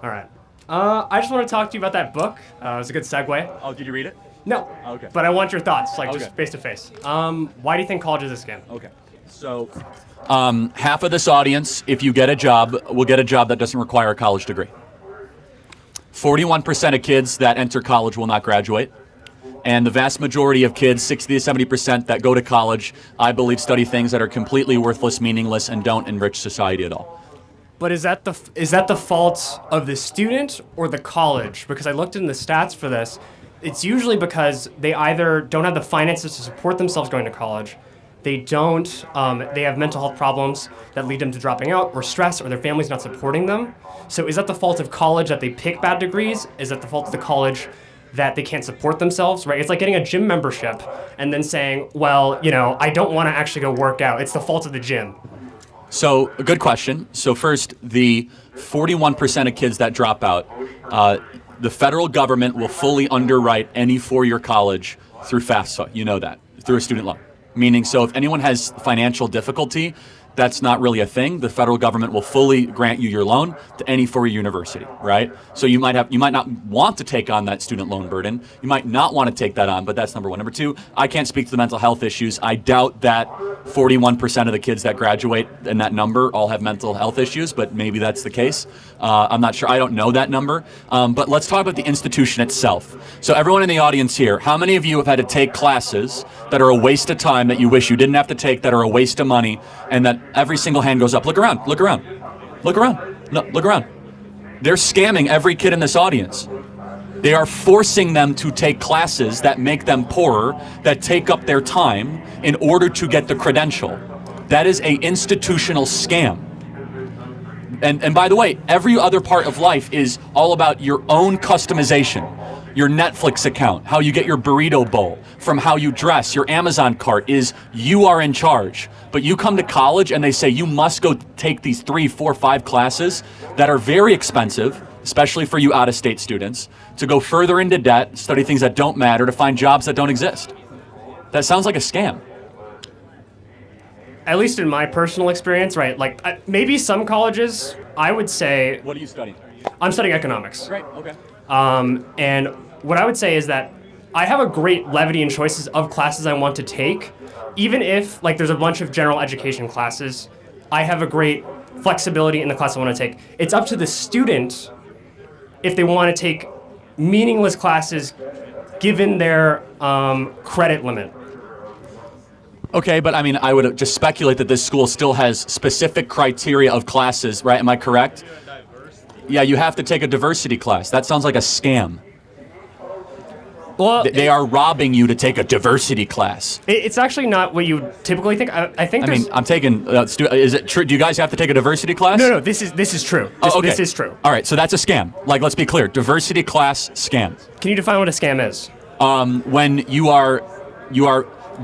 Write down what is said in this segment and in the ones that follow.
All right. I just want to talk to you about that book. It was a good segue. Oh, did you read it? No. Okay. But I want your thoughts, like Okay. just face to face. Why do you think college is a scam? Okay. So, half of this audience, if you get a job, will get a job that doesn't require a college degree. 41% of kids that enter college will not graduate. And the vast majority of kids, 60 to 70% that go to college, I believe study things that are completely worthless, meaningless, and don't enrich society at all. But is that the fault of the student or the college? Because I looked in the stats for this. It's usually because they either don't have the finances to support themselves going to college, they have mental health problems that lead them to dropping out, or stress, or their family's not supporting them. So is that the fault of college that they pick bad degrees? Is that the fault of the college that they can't support themselves, right? It's like getting a gym membership and then saying, well, I don't want to actually go work out. It's the fault of the gym. So, a good question. So first, the 41% of kids that drop out, the federal government will fully underwrite any four-year college through FAFSA. You know that, through a student loan. Meaning, so if anyone has financial difficulty, that's not really a thing. The federal government will fully grant you your loan to any four-year university, right? So you might not want to take on that student loan burden. You might not want to take that on, but that's number one. Number two, I can't speak to the mental health issues. I doubt that 41% of the kids that graduate in that number all have mental health issues, but maybe that's the case. I'm not sure. I don't know that number. But let's talk about the institution itself. So everyone in the audience here, how many of you have had to take classes that are a waste of time that you wish you didn't have to take, that are a waste of money, and that every single hand goes up? Look around, look around, look around, no, look around. They're scamming every kid in this audience. They are forcing them to take classes that make them poorer, that take up their time in order to get the credential. That is an institutional scam. And by the way, every other part of life is all about your own customization. Your Netflix account, how you get your burrito bowl, from how you dress, your Amazon cart is you are in charge. But you come to college and they say you must go take these 3, 4, 5 classes that are very expensive, especially for you out-of-state students, to go further into debt, study things that don't matter, to find jobs that don't exist. That sounds like a scam. At least in my personal experience, right? Like maybe some colleges, I would say. What are you studying? I'm studying economics. Great, okay. And what I would say is that I have a great levity and choices of classes I want to take. Even if there's a bunch of general education classes, I have a great flexibility in the class I want to take. It's up to the student if they want to take meaningless classes given their credit limit. Okay, but I mean, I would just speculate that this school still has specific criteria of classes, right? Am I correct? Yeah, you have to take a diversity class. That sounds like a scam. Well, they are robbing you to take a diversity class. It's actually not what you typically think. I mean, I'm taking. Is it true? Do you guys have to take a diversity class? No. This is true. This is true. All right, so that's a scam. Let's be clear. Diversity class scam. Can you define what a scam is? When you are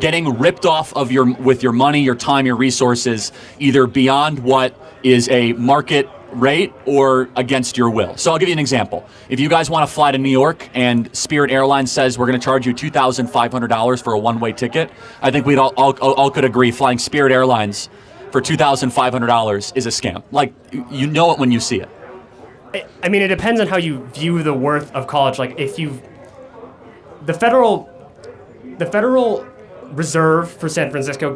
getting ripped off of with your money, your time, your resources, either beyond what is a market rate or against your will. So I'll give you an example. If you guys want to fly to New York and Spirit Airlines says we're going to charge you $2,500 for a one-way ticket, I think we'd all could agree flying Spirit Airlines for $2,500 is a scam. You know it when you see it. I mean, it depends on how you view the worth of college. The Federal Reserve for San Francisco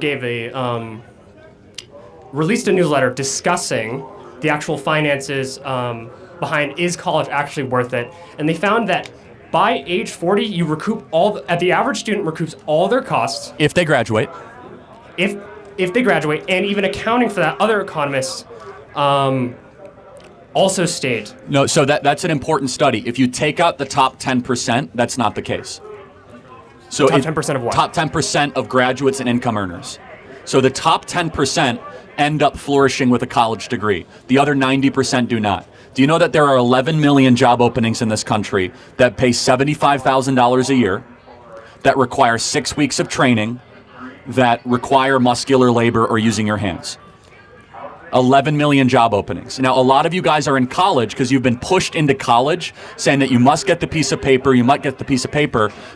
released a newsletter discussing the actual finances behind is college actually worth it, and they found that by age 40 you recoup the average student recoups all their costs if they graduate. If they graduate, and even accounting for that, other economists also state. No, so that's an important study. If you take out the top 10%, that's not the case. So top 10% of what? Top 10% of graduates and income earners. So the top 10% end up flourishing with a college degree. The other 90% do not. Do you know that there are 11 million job openings in this country that pay $75,000 a year, that require 6 weeks of training, that require muscular labor or using your hands? 11 million job openings. Now, a lot of you guys are in college because you've been pushed into college saying that you must get the piece of paper,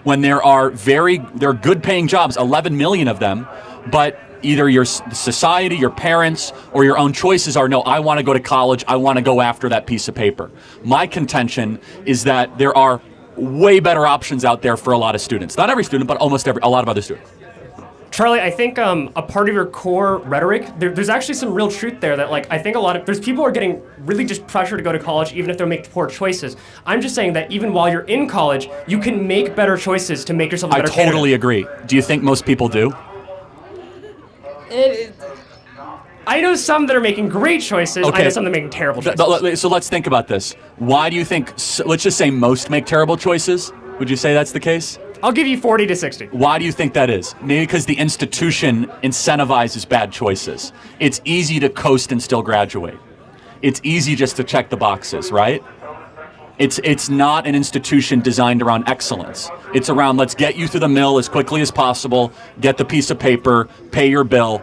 when there are good paying jobs, 11 million of them, but either your society, your parents, or your own choices are, no, I want to go to college, I want to go after that piece of paper. My contention is that there are way better options out there for a lot of students. Not every student, but a lot of other students. Charlie, I think a part of your core rhetoric, there's actually some real truth there that, like, I think there's people who are getting really just pressure to go to college even if they make poor choices. I'm just saying that even while you're in college, you can make better choices to make yourself a better candidate. I totally agree. Do you think most people do? I know some that are making great choices. Okay. I know some that are making terrible choices. So let's think about this. Why do you think, let's just say most make terrible choices? Would you say that's the case? I'll give you 40 to 60. Why do you think that is? Maybe because the institution incentivizes bad choices. It's easy to coast and still graduate. It's easy just to check the boxes, right? It's not an institution designed around excellence. It's around, let's get you through the mill as quickly as possible, get the piece of paper, pay your bill.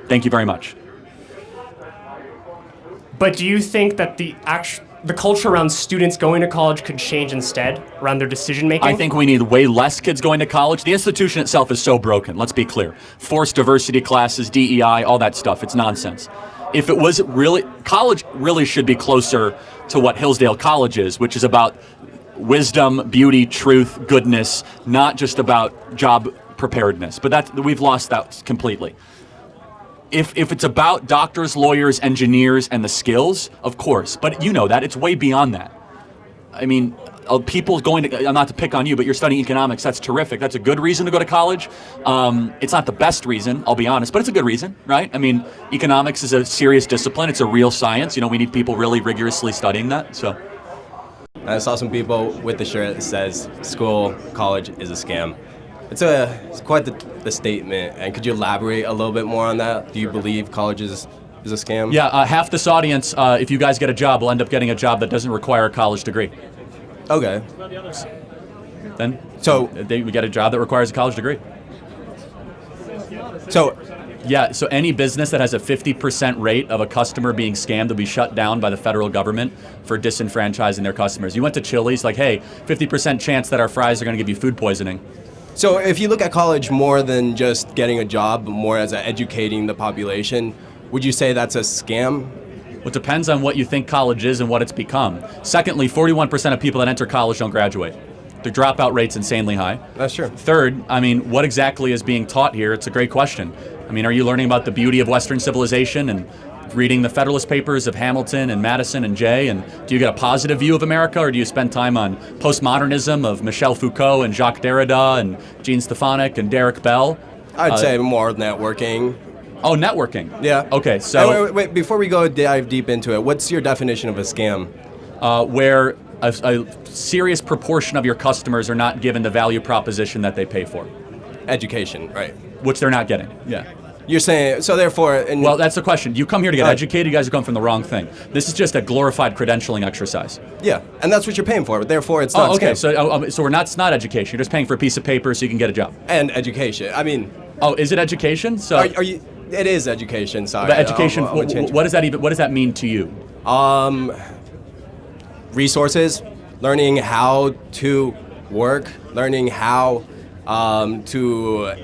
Thank you very much. But do you think that the culture around students going to college could change instead, around their decision making? I think we need way less kids going to college. The institution itself is so broken, let's be clear. Forced diversity classes, DEI, all that stuff, it's nonsense. If it was really, college really should be closer to what Hillsdale College is, which is about wisdom, beauty, truth, goodness, not just about job preparedness. But we've lost that completely. If it's about doctors, lawyers, engineers, and the skills, of course. But you know that. It's way beyond that. I mean, people going to, not to pick on you, but you're studying economics. That's terrific. That's a good reason to go to college. It's not the best reason, I'll be honest, but it's a good reason, right? I mean, economics is a serious discipline. It's a real science. You know, we need people really rigorously studying that, so. I saw some people with the shirt that says, college is a scam. It's quite the statement, and could you elaborate a little bit more on that? Do you believe college is a scam? Yeah, half this audience, if you guys get a job, will end up getting a job that doesn't require a college degree. Okay. Then, so we get a job that requires a college degree. So, yeah, so any business that has a 50% rate of a customer being scammed will be shut down by the federal government for disenfranchising their customers. You went to Chili's, like, hey, 50% chance that our fries are going to give you food poisoning. So if you look at college more than just getting a job, but more as educating the population, would you say that's a scam? Well, it depends on what you think college is and what it's become. Secondly, 41% of people that enter college don't graduate. The dropout rate's insanely high. That's true. Third, I mean, what exactly is being taught here? It's a great question. I mean, are you learning about the beauty of Western civilization and reading the Federalist Papers of Hamilton and Madison and Jay? And do you get a positive view of America, or do you spend time on postmodernism of Michel Foucault and Jacques Derrida and Gene Stefanik and Derek Bell? I'd say more networking. Oh, networking. Yeah. Okay, so... Wait, before we go dive deep into it, what's your definition of a scam? Where a serious proportion of your customers are not given the value proposition that they pay for. Education, right. Which they're not getting, yeah. You're saying, so therefore... Well, that's the question. You come here to get educated, you guys are going from the wrong thing. This is just a glorified credentialing exercise. Yeah, and that's what you're paying for, but therefore it's not okay, scam. so it's not education. You're just paying for a piece of paper so you can get a job. And education, I mean... Oh, is it education? So are you... It is education, sorry. But education, what does that mean to you? Resources, learning how to work, learning how to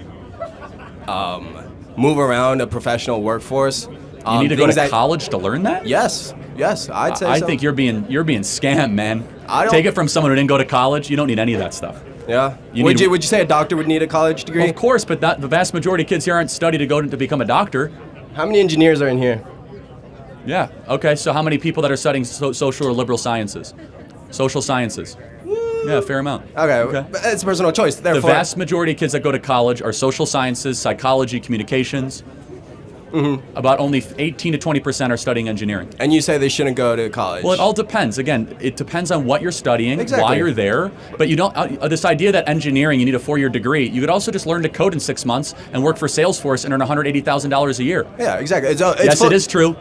move around a professional workforce. You need to go to college to learn that? Yes, I'd say so. I think you're being scammed, man. Take it from someone who didn't go to college. You don't need any of that stuff. Yeah. Would you say a doctor would need a college degree? Well, of course, but the vast majority of kids here aren't studied to become a doctor. How many engineers are in here? Yeah. Okay. So how many people that are studying social or liberal sciences? Social sciences. Yeah, a fair amount. Okay. But it's a personal choice. Therefore, the vast majority of kids that go to college are social sciences, psychology, communications. Mm-hmm. About only 18 to 20% are studying engineering. And you say they shouldn't go to college? Well, it all depends. Again, it depends on what you're studying, exactly. Why you're there. But you don't. This idea that engineering, you need a 4-year degree, you could also just learn to code in 6 months and work for Salesforce and earn $180,000 a year. Yeah, exactly. Yes, it is true.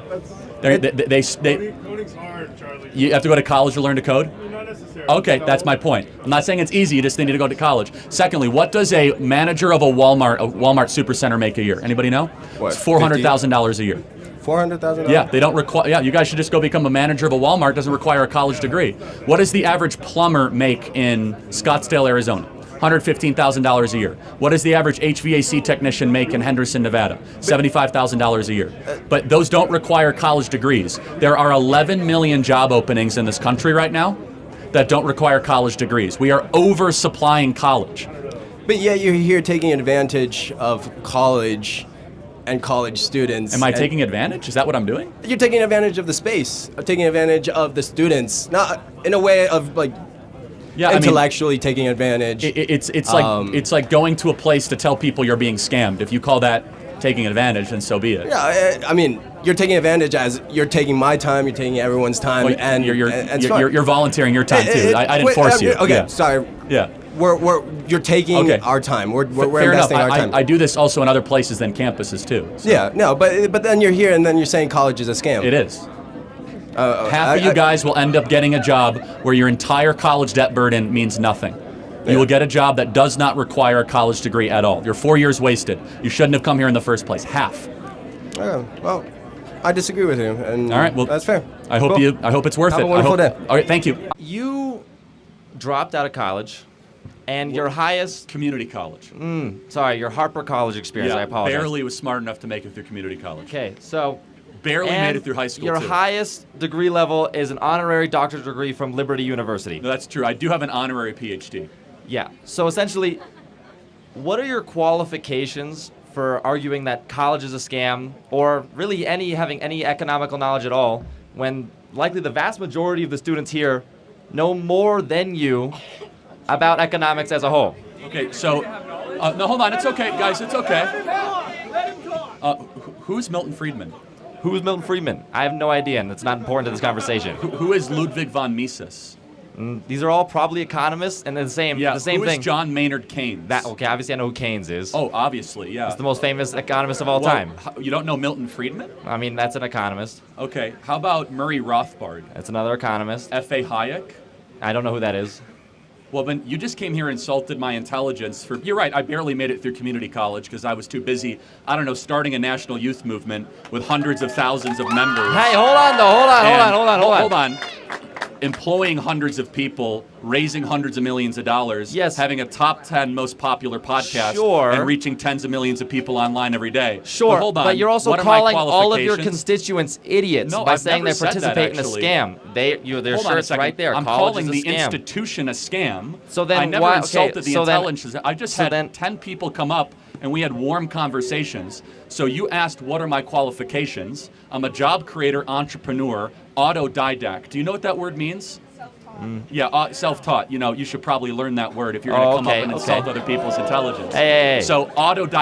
Coding's hard, Charlie. You have to go to college to learn to code? Not necessarily. Okay, that's my point. I'm not saying it's easy, you just need to go to college. Secondly, what does a manager of a Walmart supercenter make a year? Anybody know? What? It's $400,000 a year. $400,000? Yeah, they don't require. Yeah, you guys should just go become a manager of a Walmart. Doesn't require a college degree. What does the average plumber make in Scottsdale, Arizona? $115,000 a year. What does the average HVAC technician make in Henderson, Nevada? $75,000 a year. But those don't require college degrees. There are 11 million job openings in this country right now that don't require college degrees. We are oversupplying college. But yet you're here taking advantage of college and college students. Am I taking advantage? Is that what I'm doing? You're taking advantage of the space, taking advantage of the students, not in a way of like intellectually taking advantage. It's like going to a place to tell people you're being scammed. If you call that taking advantage, then so be it. Yeah, I mean, you're taking advantage as you're taking my time, you're taking everyone's time, Well, and you're volunteering your time too. I didn't force you. Okay, Yeah. sorry. Yeah. You're taking Okay. our time. We're Fair enough. investing our time. I do this also in other places than campuses too. So Yeah, no, but then you're here and then you're saying college is a scam. It is. Half of you guys will end up getting a job where your entire college debt burden means nothing. You will get a job that does not require a college degree at all. You're 4 years wasted. You shouldn't have come here in the first place. Half. Well, I disagree with you, and All right. Well, that's fair. I hope Cool. I hope it's worth Have it. a wonderful day. All right. Thank you. You dropped out of college, and your highest, Community college. your Harper College experience, I apologize. barely was smart enough to make it through community college. Okay, so. Barely and made it through high school Your too. highest degree level is an honorary doctorate degree from Liberty University. No, that's true. I do have an honorary PhD. Yeah. So essentially, what are your qualifications for arguing that college is a scam, or really having any economical knowledge at all, when likely the vast majority of the students here know more than you about economics as a whole? Okay, so no, hold on. It's okay, guys. It's okay. Who's Milton Friedman? Who's Milton Friedman? I have no idea, and it's not important to this conversation. Who is Ludwig von Mises? These are all probably economists, and the same Who thing. is John Maynard Keynes? Obviously I know who Keynes is. Oh, obviously, yeah. He's the most famous economist of all Well, time. You don't know Milton Friedman? I mean, that's an economist. Okay, how about Murray Rothbard? That's another economist. F.A. Hayek? I don't know who that is. Well, then you just came here and insulted my intelligence. You're right, I barely made it through community college because I was too busy, starting a national youth movement with hundreds of thousands of members. Hey, hold on, though. Hold on. Employing hundreds of people, raising hundreds of millions of dollars, Yes. having a top 10 most popular podcast, Sure. and reaching tens of millions of people online every day. Sure, But hold on. but you're also What are my calling all of your qualifications? constituents idiots No, by I've saying never they said that, participate in a actually. scam. Their Hold on a shirt's second. right there. I'm College calling is the a scam. institution a scam. So then I never why- insulted okay, the so then- intelligence. I just so had then- 10 people come up and we had warm conversations. So you asked, what are my qualifications? I'm a job creator, entrepreneur, autodidact. Do you know what that word means? Yeah, self-taught. You should probably learn that word if you're going to come up and insult other people's intelligence. Hey. So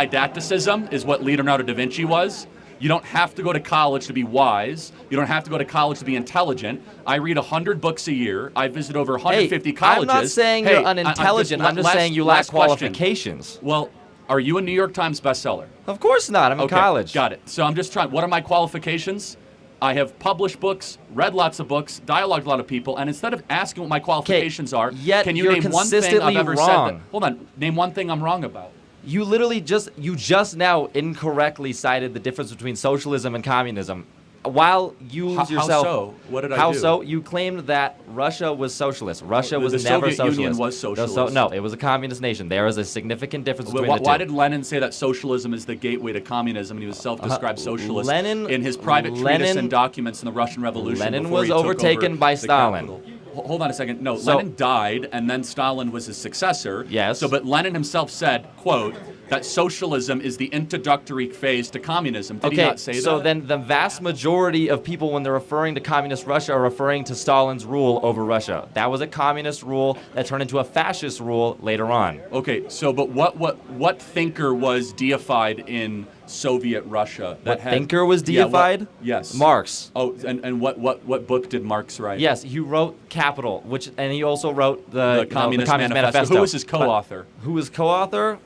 autodidacticism is what Leonardo da Vinci was. You don't have to go to college to be wise. You don't have to go to college to be intelligent. I read 100 books a year. I visit over 150 colleges. I'm not saying you're unintelligent. I'm just saying you lack qualifications. Well, are you a New York Times bestseller? Of course not. I'm in college. Got it. So I'm just trying. What are my qualifications? I have published books, read lots of books, dialogued with a lot of people, and instead of asking what my qualifications are, yet can you you're name one thing I've consistently ever wrong. said? Hold on. Name one thing I'm wrong about. You literally you just now incorrectly cited the difference between socialism and communism. While you How yourself. so? What did I How do? so? You claimed that Russia was socialist. Russia was the never Soviet socialist. Union was socialist. No, it was a communist nation. There is a significant difference between the two. Why did Lenin say that socialism is the gateway to communism, and he was self-described socialist Lenin- in his private treatise and documents in the Russian Revolution? Lenin before was he took overtaken over by the Stalin. capital? Hold on a second. No, So- Lenin died, and then Stalin was his successor. Yes. But Lenin himself said, quote, that socialism is the introductory phase to communism. Did he not say that? So then the vast majority of people, when they're referring to communist Russia, are referring to Stalin's rule over Russia. That was a communist rule that turned into a fascist rule later on. Okay, so but what thinker was deified in Soviet Russia? Thinker was deified? Yes. Marx. Oh, and what book did Marx write? Yes, he wrote Capital, and he also wrote the Communist Manifesto. Who was his co-author? Who was co-author?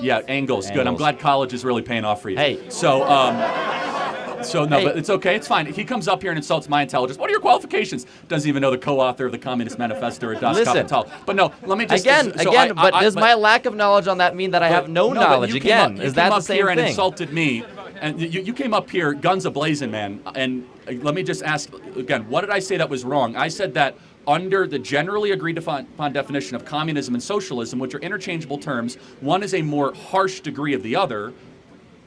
Yeah, Engels. Good. I'm Engels. glad college is really paying off for you. Hey. So no, but it's okay. It's fine. He comes up here and insults my intelligence. What are your qualifications? Doesn't even know the co-author of the Communist Manifesto or Das Listen. Kapital. But no, let me just Does my lack of knowledge on that mean that I have no knowledge? You came up Is that the same here thing? and insulted me, and you came up here guns a-blazing, man. And let me just ask again, what did I say that was wrong? I said that under the generally agreed upon definition of communism and socialism, which are interchangeable terms, one is a more harsh degree of the other,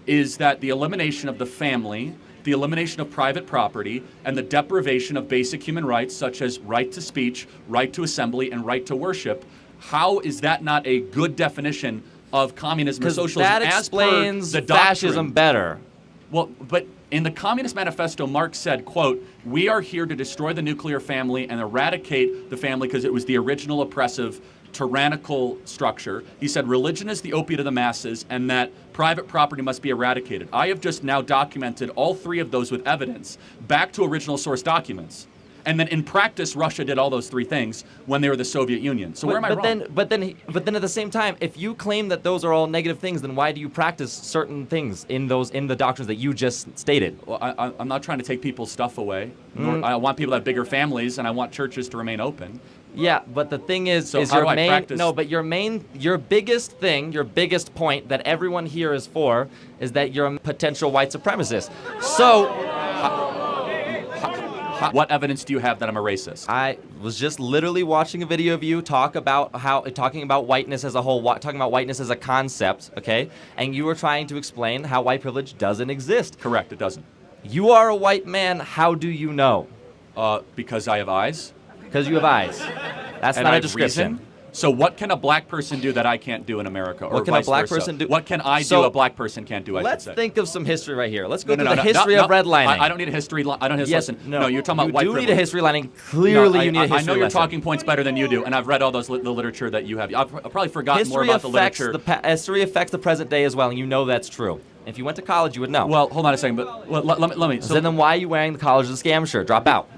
is that the elimination of the family, the elimination of private property, and the deprivation of basic human rights such as right to speech, right to assembly, and right to worship. How is that not a good definition of communism or socialism? That as per explains the fascism doctrine? better. Well, but in the Communist Manifesto, Marx said, quote, "We are here to destroy the nuclear family and eradicate the family because it was the original oppressive, tyrannical structure." He said religion is the opiate of the masses and that private property must be eradicated. I have just now documented all three of those with evidence back to original source documents. And then in practice, Russia did all those three things when they were the Soviet Union. So where am I wrong? But then at the same time, if you claim that those are all negative things, then why do you practice certain things in the doctrines that you just stated? Well, I'm not trying to take people's stuff away. I want people to have bigger families, and I want churches to remain open. Yeah, but the thing is So how do I practice? your biggest thing, your biggest point that everyone here is for is that you're a potential white supremacist. So. What evidence do you have that I'm a racist? I was just literally watching a video of you talking about whiteness as a whole, talking about whiteness as a concept, okay? And you were trying to explain how white privilege doesn't exist. Correct, it doesn't. You are a white man. How do you know? Because I have eyes. Because you have eyes. That's And not I a have description. reason. So what can a black person do that I can't do in America, or What can a vice black versa? person do? What can I So, do a black person can't do? I Let's should say. think of some history right here. Let's go No, through no, the history no, of redlining. I don't need a history. I don't need a Yes, lesson. no, you're talking about white You do privilege. need a history lining. Clearly, you need a history I know your lesson. talking points better than you do, and I've read all the literature that you have. I've probably forgotten more History about the literature. history affects the present day as well, and you know that's true. If you went to college, you would know. Well, hold on a second, but let me. So then why are you wearing the college as a scam shirt? Drop out.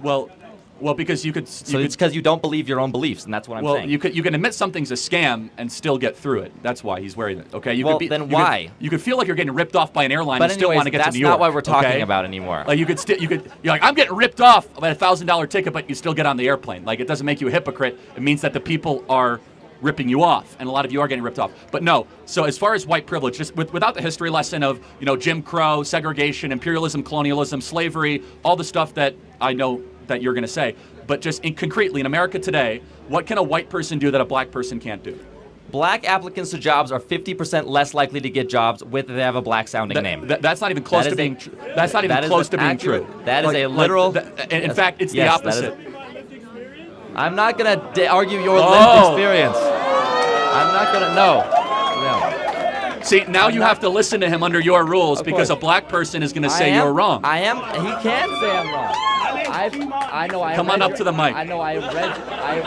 Well, because you could. So it's because you don't believe your own beliefs, and that's what I'm saying. Well, you can admit something's a scam and still get through it. That's why he's wearing it. Okay. Why? You could feel like you're getting ripped off by an airline But and still want to get to New York. that's not what we're talking okay? about anymore. Like you're like, I'm getting ripped off by a $1,000 ticket, but you still get on the airplane. Like it doesn't make you a hypocrite. It means that the people are ripping you off, and a lot of you are getting ripped off. But no. So as far as white privilege, just without the history lesson of Jim Crow, segregation, imperialism, colonialism, slavery, all the stuff that I know that you're going to say. But just concretely, in America today, what can a white person do that a black person can't do? Black applicants to jobs are 50% less likely to get jobs if they have a black-sounding name. That's not even close to being true. That's not even close to being true. That is a literal. In fact, it's the opposite. I'm not going to argue your lived experience. I'm not going to. No. See, now you have to listen to him under your rules because a black person is going to say you're wrong. I am. He can say I'm wrong. I know. Come on up to the mic. I know. I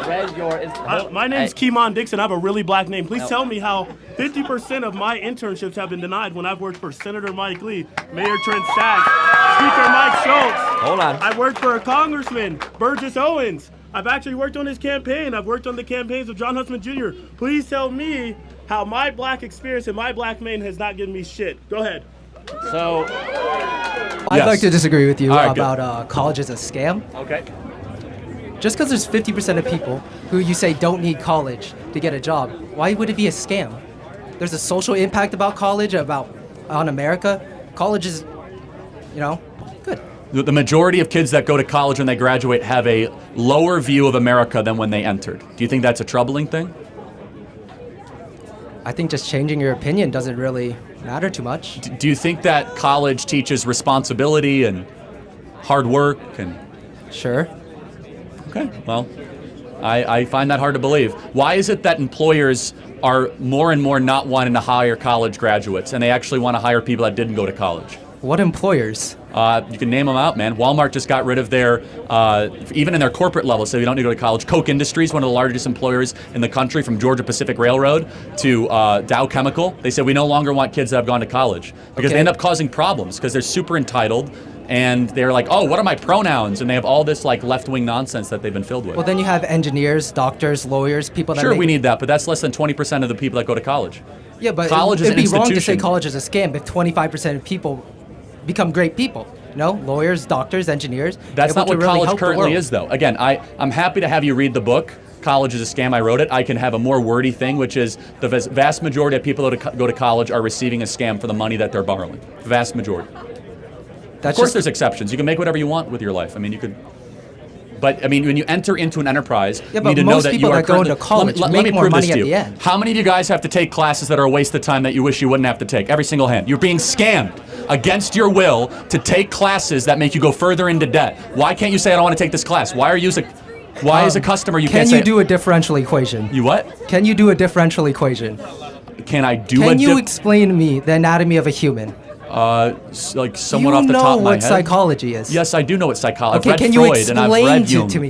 read your. My name's Keemon Dixon. I have a really black name. Please tell me how 50% of my internships have been denied when I've worked for Senator Mike Lee, Mayor Trent Sachs, Speaker Mike Schultz. Hold on. I worked for Congressman Burgess Owens. I've actually worked on his campaign. I've worked on the campaigns of John Huntsman Jr. Please tell me how my black experience and my black name has not given me shit. Go ahead. So. I'd like to disagree with you All right, about college as a scam. Okay. Just because there's 50% of people who you say don't need college to get a job, why would it be a scam? There's a social impact about college, on America. College is, good. The majority of kids that go to college when they graduate have a lower view of America than when they entered. Do you think that's a troubling thing? I think just changing your opinion doesn't really matter too much. Do you think that college teaches responsibility and hard work and? Sure. Okay, well, I find that hard to believe. Why is it that employers are more and more not wanting to hire college graduates and they actually want to hire people that didn't go to college? What employers? You can name them out, man. Walmart just got rid of their, even in their corporate level, so you don't need to go to college. Koch Industries, one of the largest employers in the country, from Georgia Pacific Railroad to Dow Chemical. They said we no longer want kids that have gone to college because they end up causing problems because they're super entitled and they're like, oh, what are my pronouns? And they have all this like left-wing nonsense that they've been filled with. Well, then you have engineers, doctors, lawyers, people that Sure, we need that, but that's less than 20% of the people that go to college. Yeah, but college is it'd an be wrong to say institution. college is a scam if 25% of people become great people. Lawyers, doctors, engineers. That's not what really college help the currently world. is, though. Again, I'm happy to have you read the book. College is a scam. I wrote it. I can have a more wordy thing, which is the vast majority of people that go to college are receiving a scam for the money that they're borrowing. The vast majority. Of course, there's exceptions. You can make whatever you want with your life. I mean, you could But I mean, when you enter into an enterprise, Yeah, you but need to know most that people you are that go into currently- college let make me more prove money this to at you. the end. How many of you guys have to take classes that are a waste of time that you wish you wouldn't have to take? Every single hand. You're being scammed against your will to take classes that make you go further into debt. Why can't you say I don't want to take this class? Why as a customer you can't say? Can you do a differential equation? You what? Can you do a differential equation? Can I do Can you explain to me the anatomy of a human? like somewhat off the top of my head? You know what psychology is. Yes, I do know what psychology. Okay, I've read can you Freud and I've read explain Jung. it to me?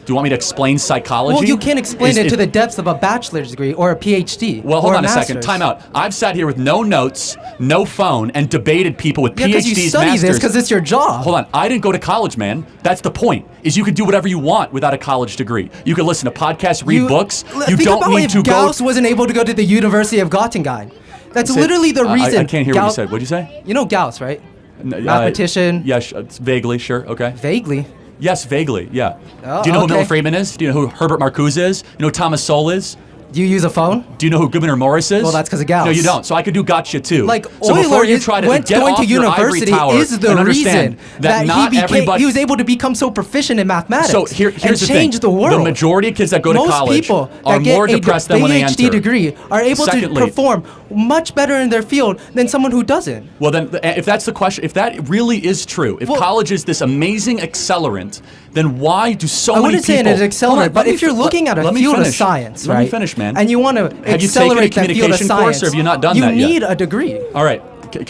Do you want me to explain psychology? Well, you can't explain it to the depths of a bachelor's degree or a PhD. Well, hold or on a second. master's. Time out. I've sat here with no notes, no phone, and debated people with Yeah, because PhDs, you study masters. this because it's your job. Hold on. I didn't go to college, man. That's the point. Is you could do whatever you want without a college degree. You could listen to podcasts, read books. You think don't about need if to Gauss go. wasn't able to go to the University of Göttingen. That's Say- literally the reason. I can't hear what you said. What'd you say? You know Gauss, right? N- Mathematician. Yes, vaguely, sure. Okay. Vaguely. Yes, vaguely, yeah. Oh, Do you know who okay. Milton Friedman is? Do you know who Herbert Marcuse is? You know who Thomas Sowell is? Do you use a phone? Do you know who Gouverneur Morris is? Well, that's 'cause of Gauss. No, you don't. So I could do gotcha too. Like so before Euler you try to went get going off to your ivory university tower is the and understand reason that not everybody. he was able to become so proficient in mathematics. So here's and the change thing. the world. The majority of kids that go to Most college people are that get more a depressed than when they PhD enter. degree are able Secondly- to perform much better in their field than someone who doesn't. Well, then, if that's the question, if that really is true, if Well- college is this amazing accelerant, then why do so I many wouldn't people? say it is Hold on, accelerant, but let me if you're fi- looking at a let me field of finish. science, Let right? me finish, man. And you want to Have you taken a accelerate that field of communication course, science, or have you not done you that yet? need a degree. All right.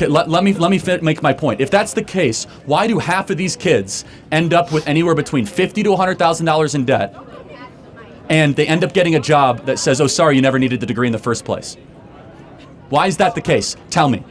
Let me make my point. If that's the case, why do half of these kids end up with anywhere between $50,000 to $100,000 in debt, and they end up getting a job that says, "Oh, sorry, you never needed the degree in the first place"? Why is that the case? Tell me.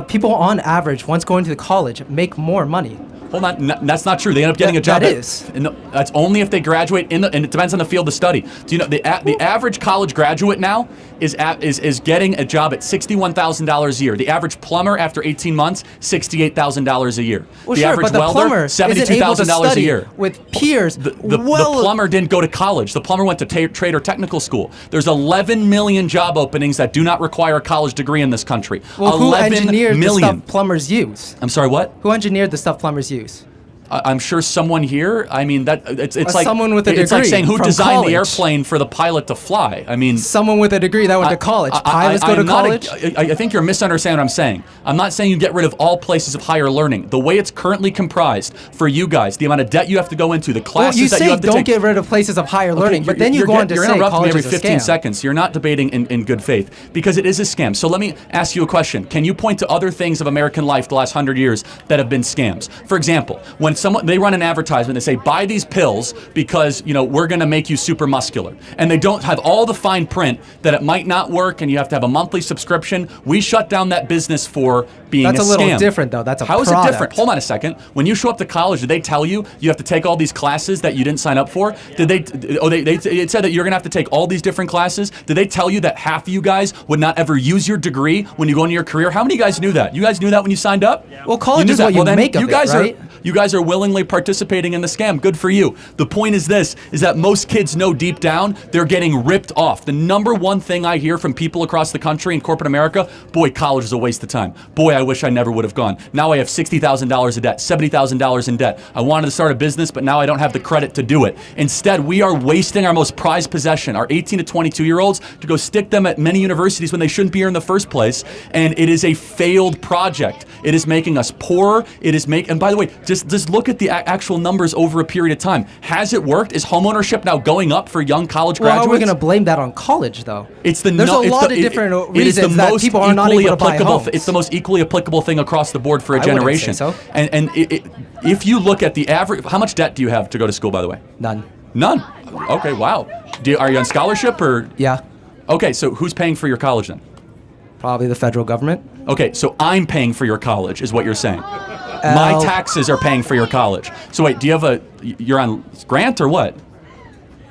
People on average, once going to college, make more money. Hold on, that's not true. They end up getting a job. That is. No, that's only if they graduate and it depends on the field of study. Do you know the average college graduate now is getting a job at $61,000 a year. The average plumber after 18 months, $68,000 a year. Well, the sure, average but the welder, plumber isn't able to $72,000 a study year. with peers. The plumber didn't go to college. The plumber went to trade or technical school. There's 11 million job openings that do not require a college degree in this country. Well, who 11 engineered the million. stuff plumbers use? I'm sorry, what? Who engineered the stuff plumbers use? I'm sure someone here. I mean, that it's like someone with a It's like degree saying who from designed college. the airplane for the pilot to fly. I mean, Someone with a degree that went to college. Pilots go to I'm not college. I think you're misunderstanding what I'm saying. I'm not saying you get rid of all places of higher learning. The way it's currently comprised for you guys, the amount of debt you have to go into, the Well, classes you that you say have to don't take. get rid of places of higher learning, but then you go on to you're say interrupting me college every is a 15 scam. seconds. You're not debating in good faith because it is a scam. So let me ask you a question. Can you point to other things of American life the last 100 years that have been scams? For example, when they run an advertisement, they say buy these pills because we're going to make you super muscular, and they don't have all the fine print that it might not work, and you have to have a monthly subscription. We shut down that business for being That's a a little scam. different, though. That's a How is it product. different? Hold on a second. When you show up to college, did they tell you you have to take all these classes that you didn't sign up for? Did they? It said that you're gonna have to take all these different classes. Did they tell you that half of you guys would not ever use your degree when you go into your career? How many guys knew that? You guys knew that when you signed up? Well, college knew is that. what you Well, then make of you it, guys right? You guys are willingly participating in the scam. Good for you. The point is this, is that most kids know deep down they're getting ripped off. The number one thing I hear from people across the country in corporate America, boy, college is a waste of time. Boy, I wish I never would have gone. Now I have $60,000 in debt, $70,000 in debt. I wanted to start a business, but now I don't have the credit to do it. Instead, we are wasting our most prized possession, our 18 to 22-year-olds, to go stick them at many universities when they shouldn't be here in the first place. And it is a failed project. It is making us poorer. And by the way, just look at the actual numbers over a period of time. Has it worked? Is homeownership now going up for young college Well, how graduates? are we going to blame that on college, though? There's a lot of different reasons that people are not able to buy homes. It's the most equally applicable thing across the board for a I wouldn't generation. say so. And if you look at the average, how much debt do you have to go to school, by the way? None. None. Okay, wow. Are you on scholarship or? Yeah, Okay, so who's paying for your college then? probably the federal government. Okay, so I'm paying for your college, is what you're saying. My taxes are paying for your college. So wait, you're on grant or what?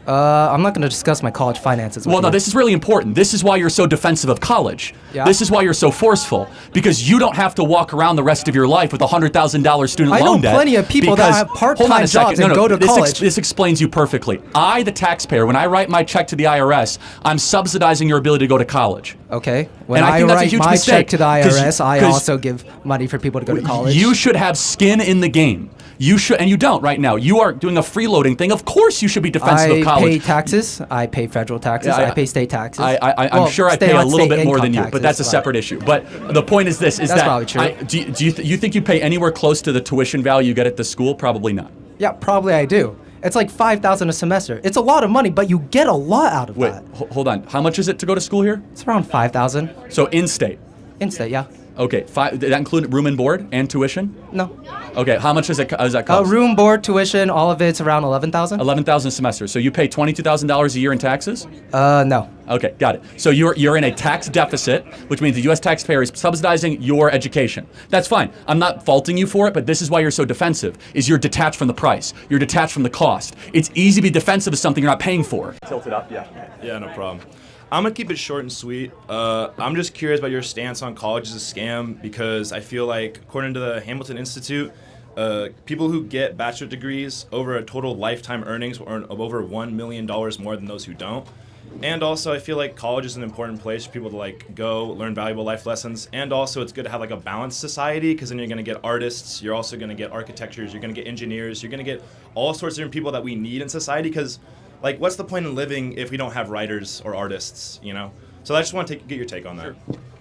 I'm not going to discuss my college finances with Well, no, you. this is really important. This is why you're so defensive of college. Yeah? This is why you're so forceful. Because you don't have to walk around the rest of your life with a $100,000 student I know loan debt. plenty of people that because- have part-time hold on a second. jobs and go to college. This explains you perfectly. I, the taxpayer, when I write my check to the IRS, I'm subsidizing your ability to go to college. Okay. When And I I think that's a write huge my mistake, check to the 'cause- IRS, I 'cause also give money for people to go to college. You should have skin in the game. You should, and you don't right now. You are doing a freeloading thing. Of course, you should be defensive of I college. pay taxes. I pay federal taxes. Yeah, I pay state taxes. I'm Well, sure I state- pay a not little state bit more income than you, taxes, but that's a separate issue. But the point is this: is That's that probably true. you think you pay anywhere close to the tuition value you get at the school? Probably not. Yeah, probably I do. It's like $5,000 a semester. It's a lot of money, but you get a lot out of Wait, that. hold on. How much is it to go to school here? It's around 5,000 So in-state. in-state, yeah. Okay, did that include room and board and tuition? No. Okay, how much does that cost? Room, board, tuition, all of it's around 11,000. 11,000 a semester. So you pay $22,000 a year in taxes? No. Okay, got it. So you're in a tax deficit, which means the U.S. taxpayer is subsidizing your education. That's fine. I'm not faulting you for it, but this is why you're so defensive, is you're detached from the price. You're detached from the cost. It's easy to be defensive of something you're not paying for. Tilt it up, yeah. Yeah, no problem. I'm gonna keep it short and sweet. I'm just curious about your stance on college as a scam because I feel like, according to the Hamilton Institute, people who get bachelor degrees over a total lifetime earnings will earn of over $1 million more than those who don't. And also, I feel like college is an important place for people to like go learn valuable life lessons. And also, it's good to have like a balanced society because then you're gonna get artists. You're also gonna get architectures. You're gonna get engineers. You're gonna get all sorts of different people that we need in society because. Like, what's the point in living if we don't have writers or artists, you know? So I just want to get your take on that.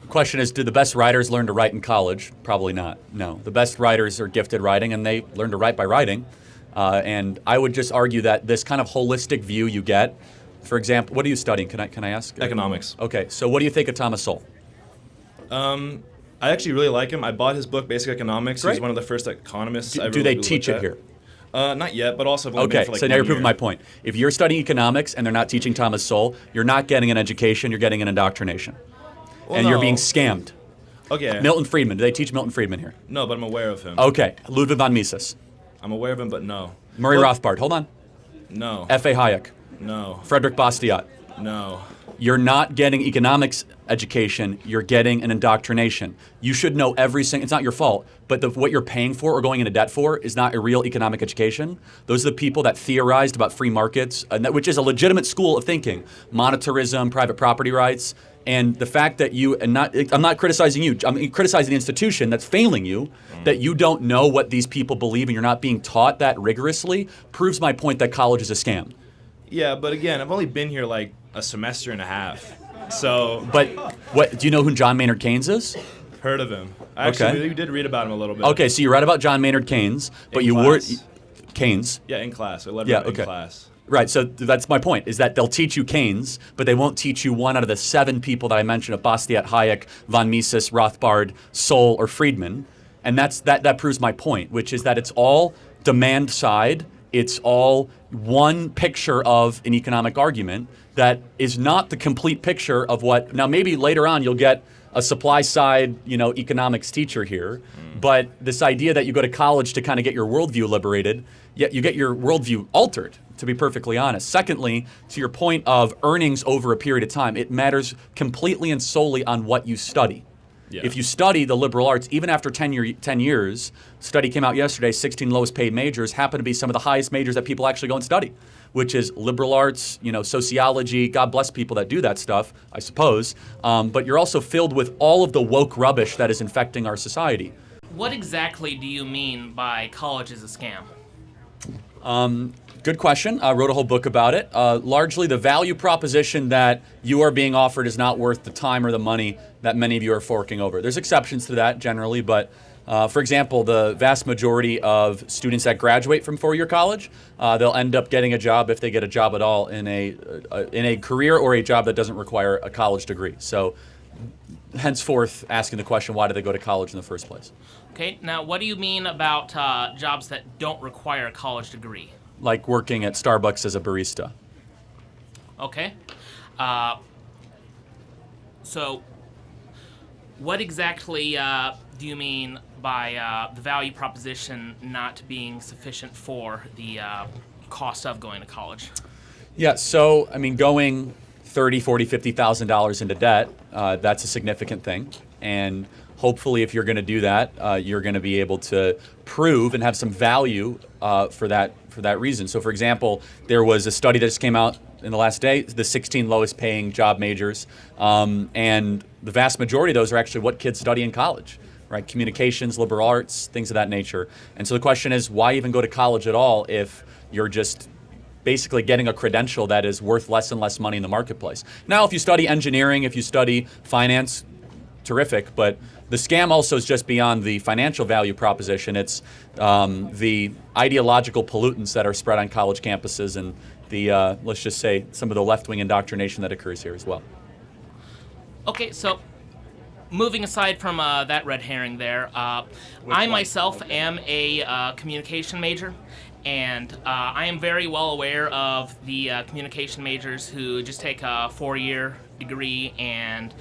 Question is, did the best writers learn to write in college? Probably not, no. The best writers are gifted writing, and they learn to write by writing. And I would just argue that this kind of holistic view you get, for example, what are you studying? Can I ask? Economics. Okay, so what do you think of Thomas Sowell? I actually really like him. I bought his book, Basic Economics. Great. He's one of the first economists I ever Do they really teach looked it at. here? Not yet, but also I've only been Okay, for like so now you're 1 proving year. my point. If you're studying economics and they're not teaching Thomas Sowell, you're not getting an education, you're getting an indoctrination. Well, And you're no. being scammed. Okay. Milton Friedman, do they teach Milton Friedman here? No, but I'm aware of him. Okay, Ludwig von Mises, I'm aware of him, but no. Murray Well, Rothbard, hold on. No. F.A. Hayek, No. Frederick Bastiat. No. You're not getting economics education, you're getting an indoctrination. You should know every single, it's not your fault, but what you're paying for or going into debt for is not a real economic education. Those are the people that theorized about free markets, which is a legitimate school of thinking. Monetarism, private property rights, and the fact that I'm not criticizing you, I'm criticizing the institution that's failing you, that you don't know what these people believe and you're not being taught that rigorously, proves my point that college is a scam. Yeah, but again, I've only been here like a semester and a half. So. But do you know who John Maynard Keynes is? Heard of him. Actually, Okay. we did read about him a little bit. Okay, so you read about John Maynard Keynes, but In you class. Keynes. Yeah, in class. I learned Yeah, about it okay. in class. Right, so that's my point, is that they'll teach you Keynes, but they won't teach you one out of the 7 people that I mentioned of Bastiat, Hayek, von Mises, Rothbard, Sowell, or Friedman. And that proves my point, which is that it's all demand side. It's all one picture of an economic argument that is not the complete picture of what, now maybe later on you'll get a supply side, economics teacher here, but this idea that you go to college to kind of get your worldview liberated, yet you get your worldview altered, to be perfectly honest. Secondly, to your point of earnings over a period of time, it matters completely and solely on what you study. Yeah. If you study the liberal arts, even after 10 years, study came out yesterday, 16 lowest paid majors happen to be some of the highest majors that people actually go and study, which is liberal arts, sociology. God bless people that do that stuff, I suppose. But you're also filled with all of the woke rubbish that is infecting our society. What exactly do you mean by college is a scam? Good question. I wrote a whole book about it. Largely the value proposition that you are being offered is not worth the time or the money that many of you are forking over. There's exceptions to that generally, but for example, the vast majority of students that graduate from four-year college, they'll end up getting a job, if they get a job at all, in a career or a job that doesn't require a college degree. So henceforth, asking the question, why do they go to college in the first place? Okay, now what do you mean about jobs that don't require a college degree? Like working at Starbucks as a barista. Okay. So what exactly do you mean by the value proposition not being sufficient for the cost of going to college? Yeah, so, going $30,000, $40,000, $50,000 into debt, that's a significant thing. And hopefully, if you're going to do that, you're going to be able to prove and have some value for that reason. So, for example, there was a study that just came out in the last day, the 16 lowest paying job majors, and the vast majority of those are actually what kids study in college, right? Communications, liberal arts, things of that nature. And so the question is, why even go to college at all if you're just basically getting a credential that is worth less and less money in the marketplace? Now, if you study engineering, if you study finance, terrific, but the scam also is just beyond the financial value proposition. It's the ideological pollutants that are spread on college campuses and the, let's just say, some of the left-wing indoctrination that occurs here as well. Okay, so moving aside from that red herring there, I myself am a communication major, and I am very well aware of the communication majors who just take a 4-year degree and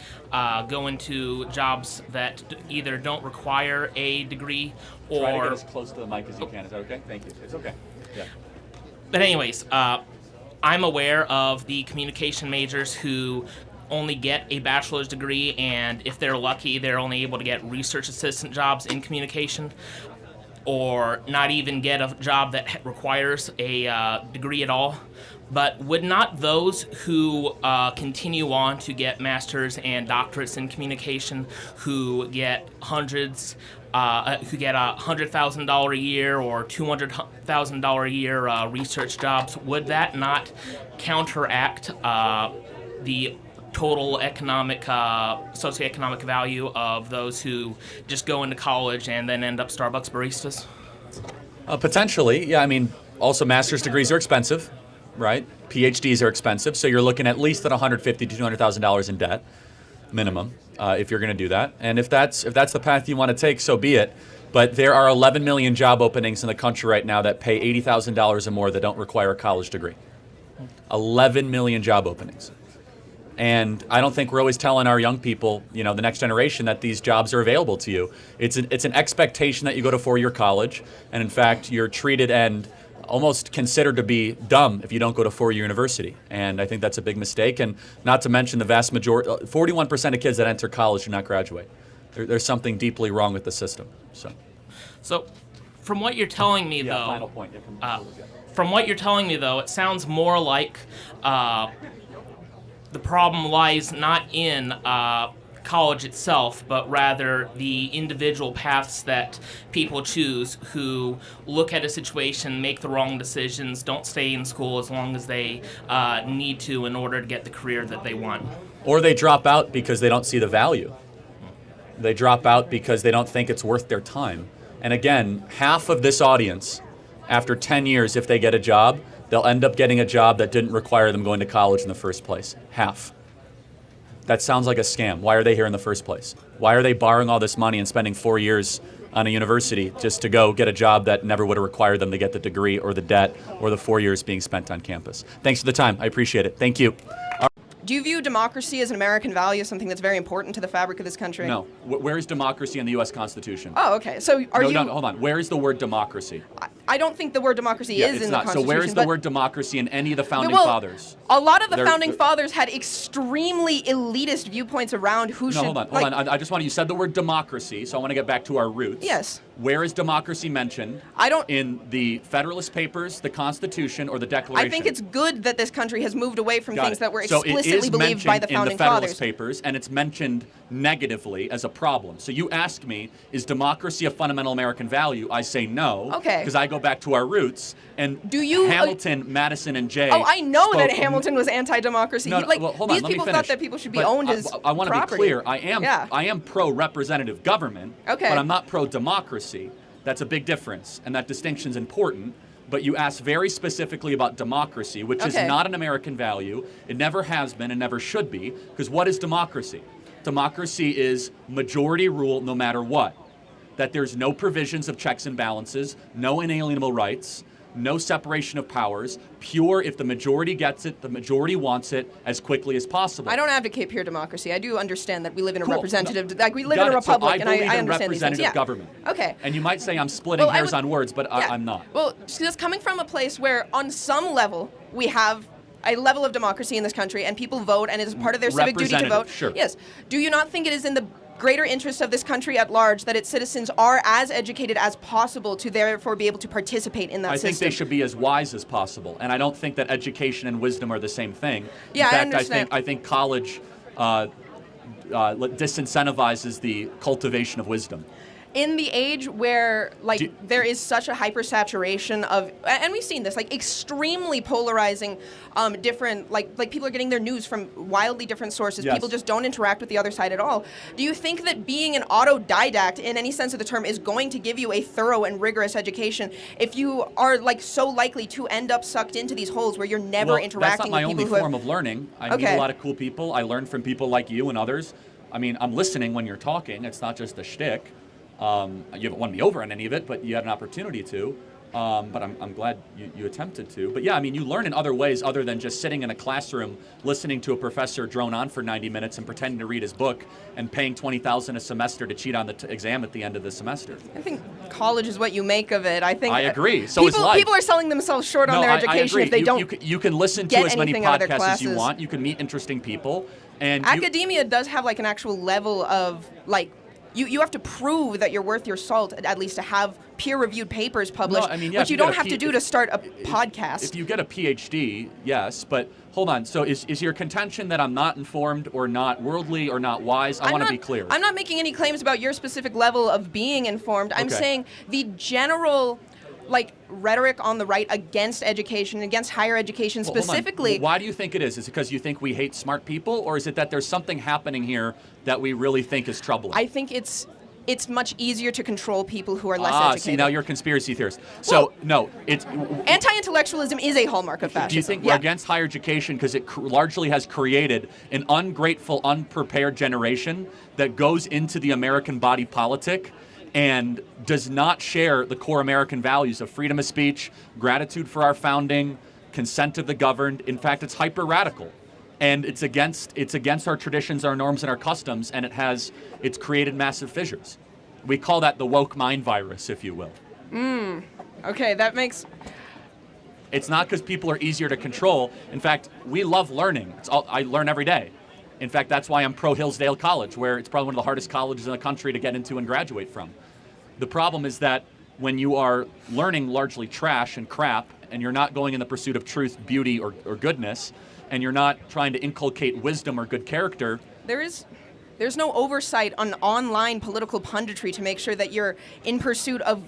go into jobs that either don't require a degree or... Try to get as close to the mic as you can. Is that okay? Thank you. It's okay. Yeah. But anyways, I'm aware of the communication majors who only get a bachelor's degree, and if they're lucky, they're only able to get research assistant jobs in communication, or not even get a job that requires a degree at all. But would not those who continue on to get masters and doctorates in communication, who get hundreds, who get $100,000 a year or $200,000 a year research jobs, would that not counteract the total economic, socioeconomic value of those who just go into college and then end up Starbucks baristas? Potentially, yeah. I mean, also master's degrees are expensive, right? PhDs are expensive, so you're looking at least at $150,000 to $200,000 in debt, minimum, if you're going to do that. And if that's the path you want to take, so be it. But there are 11 million job openings in the country right now that pay $80,000 or more that don't require a college degree. 11 million job openings. And I don't think we're always telling our young people, the next generation, that these jobs are available to you. It's an expectation that you go to 4-year college, and in fact, you're treated and almost considered to be dumb if you don't go to 4-year university. And I think that's a big mistake. And not to mention the vast majority, 41% of kids that enter college do not graduate. There's something deeply wrong with the system. So from what you're telling me, yeah, though, final point. from what you're telling me, though, it sounds more like the problem lies not in college itself, but rather the individual paths that people choose who look at a situation, make the wrong decisions, don't stay in school as long as they need to in order to get the career that they want. Or they drop out because they don't see the value. They drop out because they don't think it's worth their time. And again, half of this audience, after 10 years, if they get a job, they'll end up getting a job that didn't require them going to college in the first place. Half. That sounds like a scam. Why are they here in the first place? Why are they borrowing all this money and spending 4 years on a university just to go get a job that never would have required them to get the degree or the debt or the 4 years being spent on campus? Thanks for the time. I appreciate it. Thank you. Do you view democracy as an American value, something that's very important to the fabric of this country? No. Where is democracy in the U.S. Constitution? Oh, okay. So are you... No, hold on. Where is the word democracy? I don't think the word democracy is in the Constitution. So where is the word democracy in any of the founding fathers? A lot of the founding fathers had extremely elitist viewpoints around who should... Hold on. I just want to... You said the word democracy, so I want to get back to our roots. Yes. Where is democracy mentioned? In the Federalist Papers, the Constitution, or the Declaration? I think it's good that this country has moved away from things that were explicitly believed by the founding in the Federalist fathers. Papers, and it's mentioned negatively as a problem. So you ask me, is democracy a fundamental American value? I say no. Okay. Because I go back to our roots. And Hamilton, Madison, and Jay... Oh, I know that Hamilton was anti-democracy. Well, hold on, these people thought that people should be owned as property. I want to be clear. I am pro-representative government, but I'm not pro-democracy. That's a big difference, and that distinction's important. But you asked very specifically about democracy, which is not an American value. It never has been and never should be, because what is democracy? Democracy is majority rule no matter what. That there's no provisions of checks and balances, no inalienable rights, no separation of powers, pure if the majority gets it, the majority wants it as quickly as possible. I don't advocate pure democracy. I do understand that we live in a representative, we live in a republic, and I understand these things. Representative government. Okay. And you might say I'm splitting hairs on words, but I'm not. Well, just coming from a place where on some level we have a level of democracy in this country and people vote and it is part of their civic duty to vote. Sure. Yes. Do you not think it is in the greater interest of this country at large that its citizens are as educated as possible to therefore be able to participate in that I system. think they should be as wise as possible, and I don't think that education and wisdom are the same thing. Yeah, in fact, I understand. I think college disincentivizes the cultivation of wisdom. In the age where there is such a hypersaturation of, and we've seen this, like extremely polarizing, different, like people are getting their news from wildly different sources. Yes. People just don't interact with the other side at all. Do you think that being an autodidact in any sense of the term is going to give you a thorough and rigorous education if you are like so likely to end up sucked into these holes where you're never Well, interacting that's not my with people only who form have, of learning. I meet a lot of cool people. I learn from people like you and others. I mean, I'm listening when you're talking. It's not just a shtick. You haven't won me over on any of it, but you had an opportunity to. But I'm glad you attempted to. But yeah, I mean, you learn in other ways other than just sitting in a classroom, listening to a professor drone on for 90 minutes and pretending to read his book and paying $20,000 a semester to cheat on the exam at the end of the semester. I think college is what you make of it. I think I agree. So is life. People are selling themselves short on their education I agree. if they don't. You can listen to get as many anything out of their podcasts as you classes. want. You can meet interesting people. And Academia does have like an actual level of like. You have to prove that you're worth your salt, at least to have peer-reviewed papers published, No, I mean, yeah, which if you you get don't a have P- to do to start a podcast. If you get a PhD, yes, but hold on. So is your contention that I'm not informed or not worldly or not wise? I want to be clear. I'm not making any claims about your specific level of being informed. I'm Okay. saying the general rhetoric on the right against education, against higher education Well, hold on. specifically. Why do you think it is? Is it because you think we hate smart people, or is it that there's something happening here that we really think is troubling? I think it's much easier to control people who are less educated. See, now you're a conspiracy theorist. So, no, it's... Anti-intellectualism is a hallmark of fascism. Do you think we're against higher education because it largely has created an ungrateful, unprepared generation that goes into the American body politic and does not share the core American values of freedom of speech, gratitude for our founding, consent of the governed? In fact, it's hyper-radical. And it's against our traditions, our norms, and our customs, and it's created massive fissures. We call that the woke mind virus, if you will. Okay, that makes... It's not because people are easier to control. In fact, we love learning. I learn every day. In fact, that's why I'm pro Hillsdale College, where it's probably one of the hardest colleges in the country to get into and graduate from. The problem is that when you are learning largely trash and crap, and you're not going in the pursuit of truth, beauty, or goodness, and you're not trying to inculcate wisdom or good character. There's no oversight on online political punditry to make sure that you're in pursuit of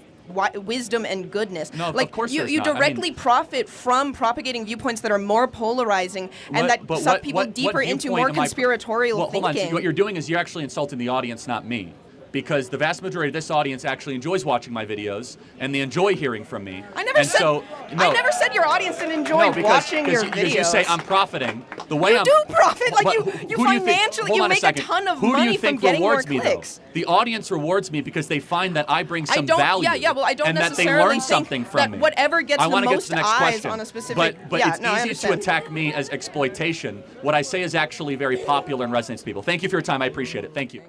wisdom and goodness. No, of course you there's not. directly profit from propagating viewpoints that are more polarizing and that suck people deeper into more conspiratorial thinking. Hold on. So what you're doing is you're actually insulting the audience, not me. Because the vast majority of this audience actually enjoys watching my videos, and they enjoy hearing from me. I never said your audience didn't enjoy watching your videos. Because you say I'm profiting. The way you do profit, you who do financially, you make a ton of Who do money you think from getting more rewards me, clicks. though? The audience rewards me because they find that I bring some I don't and that they necessarily learn something think from that me. whatever gets I the wanna get to most the next eyes question. on a specific... But yeah, it's no, I easy to understand. attack me as exploitation. What I say is actually very popular and resonates with people. Thank you for your time. I appreciate it. Thank you.